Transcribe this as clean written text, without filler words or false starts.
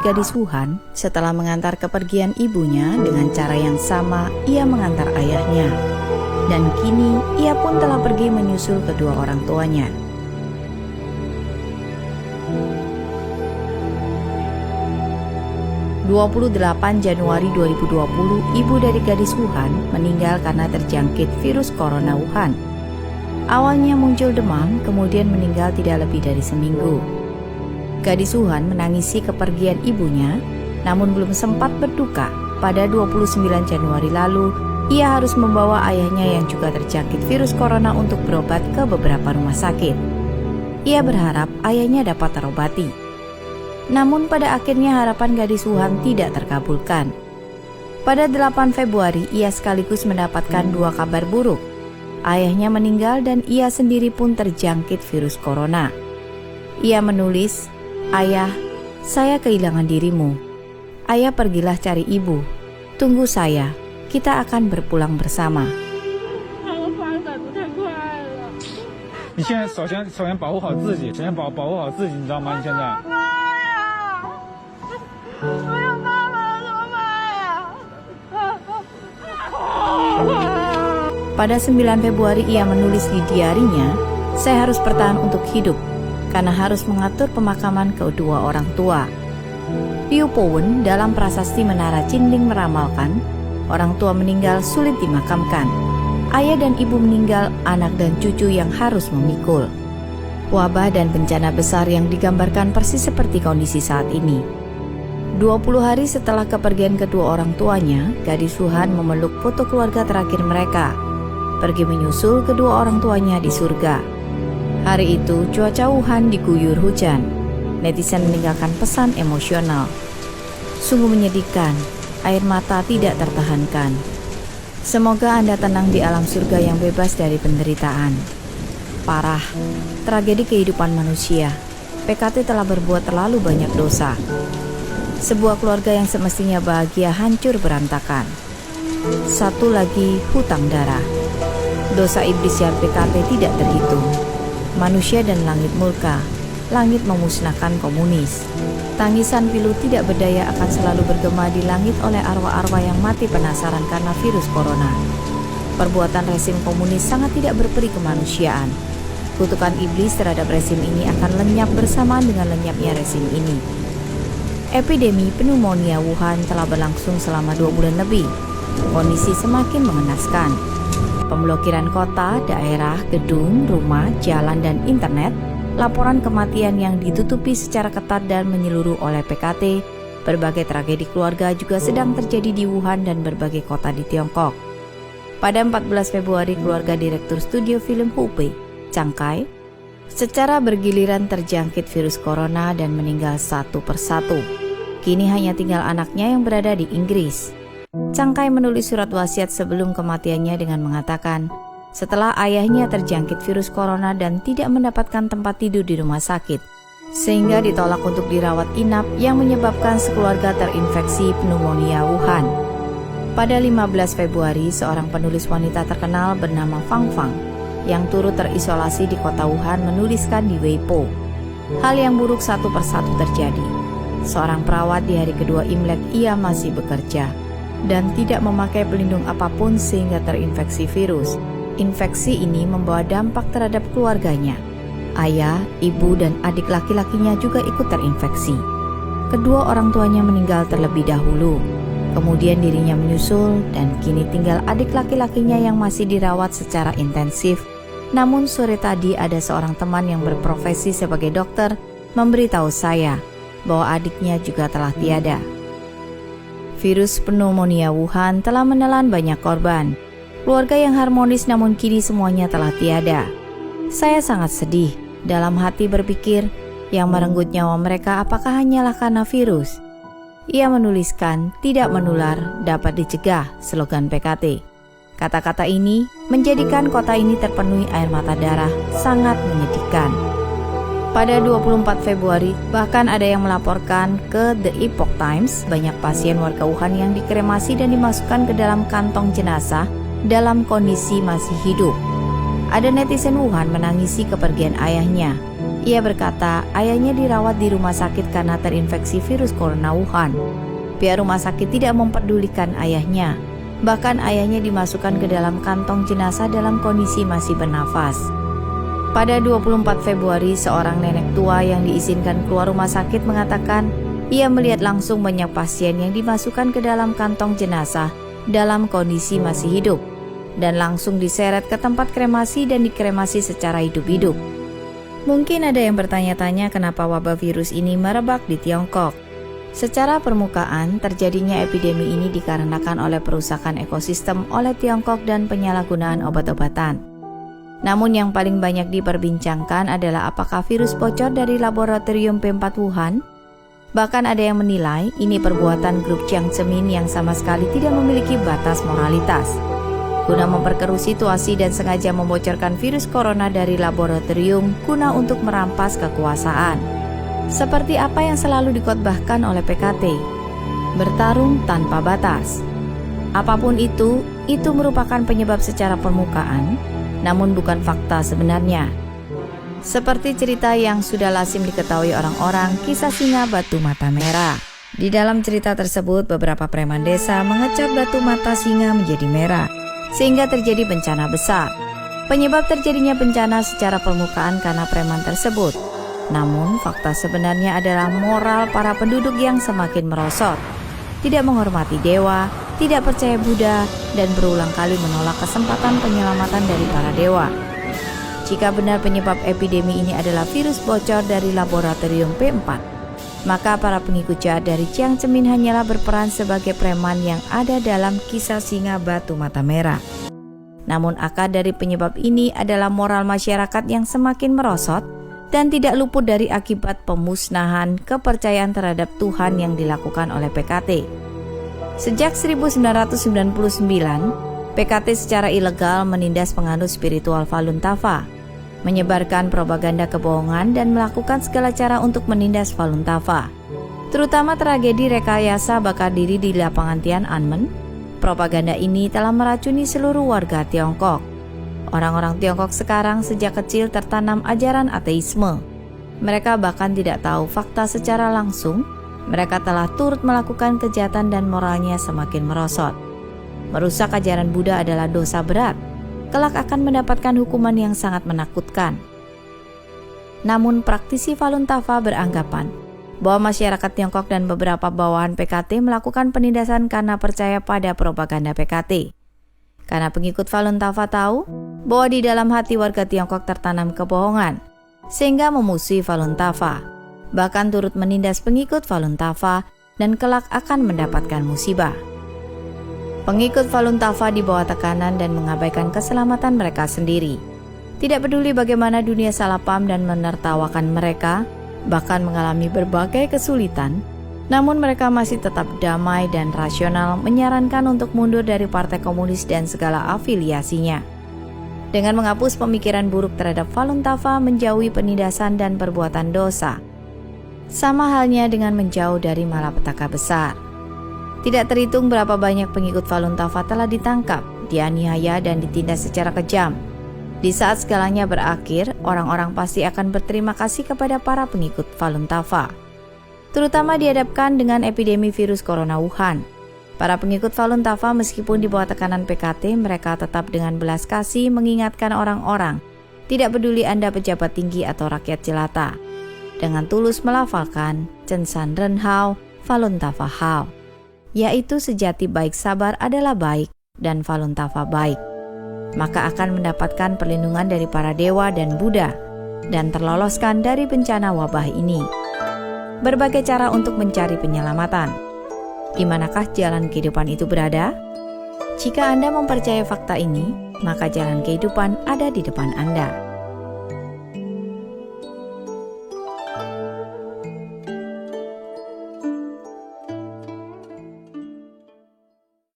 gadis Wuhan, setelah mengantar kepergian ibunya dengan cara yang sama ia mengantar ayahnya. Dan kini ia pun telah pergi menyusul kedua orang tuanya. (28 Januari 2020), ibu dari gadis Wuhan meninggal karena terjangkit virus corona Wuhan. Awalnya muncul demam, kemudian meninggal tidak lebih dari seminggu. Gadis Wuhan menangisi kepergian ibunya, namun belum sempat berduka. Pada 29 Januari lalu, ia harus membawa ayahnya yang juga terjangkit virus corona untuk berobat ke beberapa rumah sakit. Ia berharap ayahnya dapat terobati. Namun pada akhirnya harapan gadis Wuhan tidak terkabulkan. Pada 8 Februari, ia sekaligus mendapatkan dua kabar buruk. Ayahnya meninggal dan ia sendiri pun terjangkit virus corona. Ia menulis, "Ayah, saya kehilangan dirimu. Ayah pergilah cari ibu. Tunggu saya, kita akan berpulang bersama." 你现在首先保护好自己，首先保护好自己，你知道吗？你现在。 Pada 9 Februari ia menulis di diarinya, "Saya harus bertahan untuk hidup karena harus mengatur pemakaman kedua orang tua." Liu Powen dalam prasasti Menara Cinding meramalkan, orang tua meninggal sulit dimakamkan. Ayah dan ibu meninggal, anak dan cucu yang harus memikul. Wabah dan bencana besar yang digambarkan persis seperti kondisi saat ini. 20 hari setelah kepergian kedua orang tuanya, gadis Wuhan memeluk foto keluarga terakhir mereka, pergi menyusul kedua orang tuanya di surga. Hari itu cuaca Wuhan diguyur hujan. Netizen meninggalkan pesan emosional. "Sungguh menyedihkan, air mata tidak tertahankan. Semoga Anda tenang di alam surga yang bebas dari penderitaan. Parah, tragedi kehidupan manusia. PKT telah berbuat terlalu banyak dosa. Sebuah keluarga yang semestinya bahagia hancur berantakan. Satu lagi, hutang darah. Dosa iblis yang PKT tidak terhitung. Manusia dan langit murka. Langit memusnahkan komunis. Tangisan pilu tidak berdaya akan selalu bergema di langit oleh arwah-arwah yang mati penasaran karena virus corona. Perbuatan rezim komunis sangat tidak berperi kemanusiaan. Kutukan iblis terhadap rezim ini akan lenyap bersamaan dengan lenyapnya rezim ini." Epidemi pneumonia Wuhan telah berlangsung selama 2 bulan lebih. Kondisi semakin mengenaskan. Pemblokiran kota, daerah, gedung, rumah, jalan, dan internet, laporan kematian yang ditutupi secara ketat dan menyeluruh oleh PKT, berbagai tragedi keluarga juga sedang terjadi di Wuhan dan berbagai kota di Tiongkok. Pada 14 Februari, keluarga direktur studio film Hubei, Chang Kai, secara bergiliran terjangkit virus corona dan meninggal satu persatu. Kini hanya tinggal anaknya yang berada di Inggris. Chang Kai menulis surat wasiat sebelum kematiannya dengan mengatakan, setelah ayahnya terjangkit virus corona dan tidak mendapatkan tempat tidur di rumah sakit, sehingga ditolak untuk dirawat inap yang menyebabkan sekeluarga terinfeksi pneumonia Wuhan. Pada 15 Februari, seorang penulis wanita terkenal bernama Fang Fang yang turut terisolasi di kota Wuhan menuliskan di Weibo, hal yang buruk satu persatu terjadi. Seorang perawat di hari kedua Imlek ia masih bekerja dan tidak memakai pelindung apapun sehingga terinfeksi virus. Infeksi ini membawa dampak terhadap keluarganya. Ayah, ibu, dan adik laki-lakinya juga ikut terinfeksi. Kedua orang tuanya meninggal terlebih dahulu. Kemudian dirinya menyusul dan kini tinggal adik laki-lakinya yang masih dirawat secara intensif. Namun sore tadi ada seorang teman yang berprofesi sebagai dokter memberitahu saya bahwa adiknya juga telah tiada. Virus pneumonia Wuhan telah menelan banyak korban. Keluarga yang harmonis namun kini semuanya telah tiada. Saya sangat sedih, dalam hati berpikir, yang merenggut nyawa mereka apakah hanyalah karena virus? Ia menuliskan, "Tidak menular, dapat dicegah," slogan PKT. Kata-kata ini menjadikan kota ini terpenuhi air mata darah, sangat menyedihkan. Pada 24 Februari, bahkan ada yang melaporkan ke The Epoch Times banyak pasien warga Wuhan yang dikremasi dan dimasukkan ke dalam kantong jenazah dalam kondisi masih hidup. Ada netizen Wuhan menangisi kepergian ayahnya. Ia berkata ayahnya dirawat di rumah sakit karena terinfeksi virus corona Wuhan. Pihak rumah sakit tidak memperdulikan ayahnya. Bahkan ayahnya dimasukkan ke dalam kantong jenazah dalam kondisi masih bernafas. Pada 24 Februari, seorang nenek tua yang diizinkan keluar rumah sakit mengatakan ia melihat langsung banyak pasien yang dimasukkan ke dalam kantong jenazah dalam kondisi masih hidup dan langsung diseret ke tempat kremasi dan dikremasi secara hidup-hidup. Mungkin ada yang bertanya-tanya kenapa wabah virus ini merebak di Tiongkok. Secara permukaan, terjadinya epidemi ini dikarenakan oleh perusakan ekosistem oleh Tiongkok dan penyalahgunaan obat-obatan. Namun yang paling banyak diperbincangkan adalah apakah virus bocor dari laboratorium P4 Wuhan. Bahkan ada yang menilai ini perbuatan grup Jiang Zemin yang sama sekali tidak memiliki batas moralitas. Guna memperkeruh situasi dan sengaja membocorkan virus corona dari laboratorium guna untuk merampas kekuasaan. Seperti apa yang selalu dikotbahkan oleh PKT, bertarung tanpa batas. Apapun itu merupakan penyebab secara permukaan, namun bukan fakta sebenarnya. Seperti cerita yang sudah lazim diketahui orang-orang, kisah singa batu mata merah. Di dalam cerita tersebut, beberapa preman desa mengecat batu mata singa menjadi merah, sehingga terjadi bencana besar. Penyebab terjadinya bencana secara permukaan karena preman tersebut. Namun, fakta sebenarnya adalah moral para penduduk yang semakin merosot. Tidak menghormati dewa, tidak percaya Buddha, dan berulang kali menolak kesempatan penyelamatan dari para dewa. Jika benar penyebab epidemi ini adalah virus bocor dari laboratorium P4, maka para pengikut jahat dari Jiang Zemin hanyalah berperan sebagai preman yang ada dalam kisah singa batu mata merah. Namun akar dari penyebab ini adalah moral masyarakat yang semakin merosot dan tidak luput dari akibat pemusnahan kepercayaan terhadap Tuhan yang dilakukan oleh PKT. Sejak 1999, PKT secara ilegal menindas penganut spiritual Falun Tafa, menyebarkan propaganda kebohongan dan melakukan segala cara untuk menindas Falun Tafa. Terutama tragedi rekayasa bakar diri di lapangan Tiananmen. Propaganda ini telah meracuni seluruh warga Tiongkok. Orang-orang Tiongkok sekarang sejak kecil tertanam ajaran ateisme. Mereka bahkan tidak tahu fakta secara langsung. Mereka telah turut melakukan kejahatan dan moralnya semakin merosot. Merusak ajaran Buddha adalah dosa berat. Kelak akan mendapatkan hukuman yang sangat menakutkan. Namun praktisi Falun Tafa beranggapan bahwa masyarakat Tiongkok dan beberapa bawahan PKT melakukan penindasan karena percaya pada propaganda PKT. Karena pengikut Falun Tafa tahu bahwa di dalam hati warga Tiongkok tertanam kebohongan, sehingga memusuhi Falun Tafa, bahkan turut menindas pengikut Falun Tafa dan kelak akan mendapatkan musibah. Pengikut Falun Tafa di bawah tekanan dan mengabaikan keselamatan mereka sendiri. Tidak peduli bagaimana dunia salah paham dan menertawakan mereka, bahkan mengalami berbagai kesulitan, namun mereka masih tetap damai dan rasional menyarankan untuk mundur dari Partai Komunis dan segala afiliasinya. Dengan menghapus pemikiran buruk terhadap Falun Tafa, menjauhi penindasan dan perbuatan dosa. Sama halnya dengan menjauh dari malapetaka besar. Tidak terhitung berapa banyak pengikut Falun Tafa telah ditangkap, dianiaya dan ditindas secara kejam. Di saat segalanya berakhir, orang-orang pasti akan berterima kasih kepada para pengikut Falun Tafa. Terutama dihadapkan dengan epidemi virus corona Wuhan. Para pengikut Falun Tafa meskipun di bawah tekanan PKT, mereka tetap dengan belas kasih mengingatkan orang-orang, tidak peduli Anda pejabat tinggi atau rakyat jelata, dengan tulus melafalkan Chen San Ren Hao, Falun Tafa Hao, yaitu sejati baik sabar adalah baik dan Falun Tafa baik, maka akan mendapatkan perlindungan dari para dewa dan Buddha dan terloloskan dari bencana wabah ini. Berbagai cara untuk mencari penyelamatan. Di manakah jalan kehidupan itu berada? Jika Anda mempercayai fakta ini, maka jalan kehidupan ada di depan Anda.